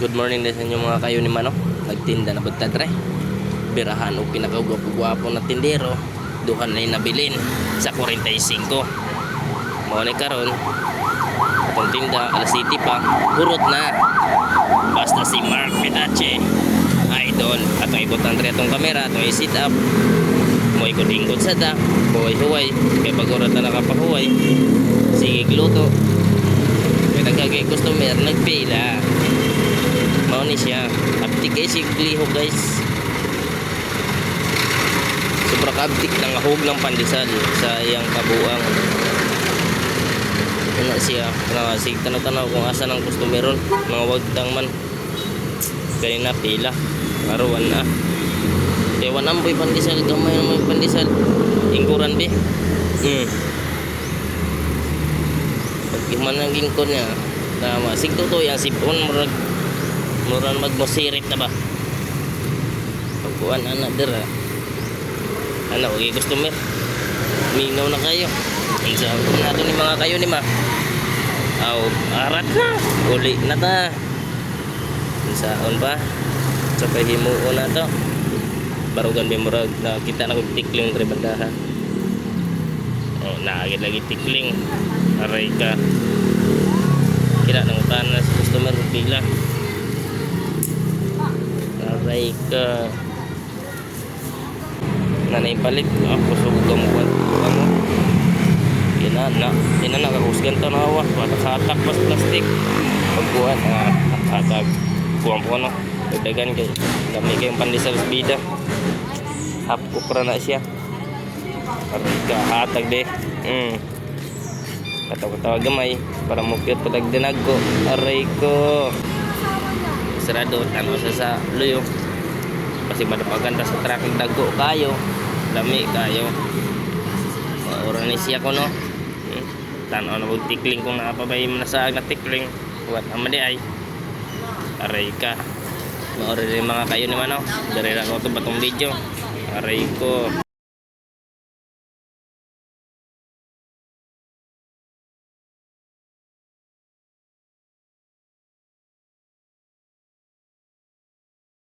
Good morning din sa inyo mga kayo ni Mano. Nagtinda na butad re. Birahan o pinakagwapo-gwapo na tindero. Duhan na yung nabilin sa 45. Mga ni karon. Itong tinda, alas city pa. Hurot na. Basta si Mark Pedache. Idol. At ang ibutan rin itong kamera. Itong i-sit up. Mo ikot-ingkot sa da. Huway-huway. Kaya pag-urat na nakapahuway. Sige gluto. Kaya nagkagay customer. Nagpila. Mao ni siya. Abtik kay si Gliho guys. Sobra kabtik ng ahog ng pandesal sa iyang kabuang. Ano siya? Sige tanaw-tanaw kung asa ng customer ron. Mga wagtang man. Kaya na pila. Karuan na. Kaya wanang boy pandesal. Gamay naman yung pandesal. Ingkuran be. Pagkiman ng gingkon niya. Tama. Sigto to yung sipon. Murag magmosirit na ba? Pagkuhan anak dira. Ano, okay customer. Minaw na kayo. Insa natin ni mga kayo ni ma. Aw, arat na. Uli na ta. Insaon ba? Sa pahimuon na to. Barugan may murag na kita na kong tikling dari bandaha. Oh, naagid lagi tikling. Aray ka. Kira nang utahan na sa customer pila. Aray ka. Nanay palit. Ako suga mo ba? Ano? Inana kakusgan to na hawa. Hatak pas plastik. Pagkuhan. Hatak. Kuhan po no. Dagdagan kay. Kami kayong pandesal bida. Half cook na siya. Aray ka. Hatag de. Katawa-tawa gamay. Para mukit patagdinag ko. Aray ko. Sarado tanong sa luyo kasi madapagan ta sa truck ng dago kayo lami kayo ora ni siya ko no tanaw na bug tikling kung naapabay mo na sa tikling what amade ay aray ka maori rin mga kayo ni Mano dire ra ko to batong video aray ko.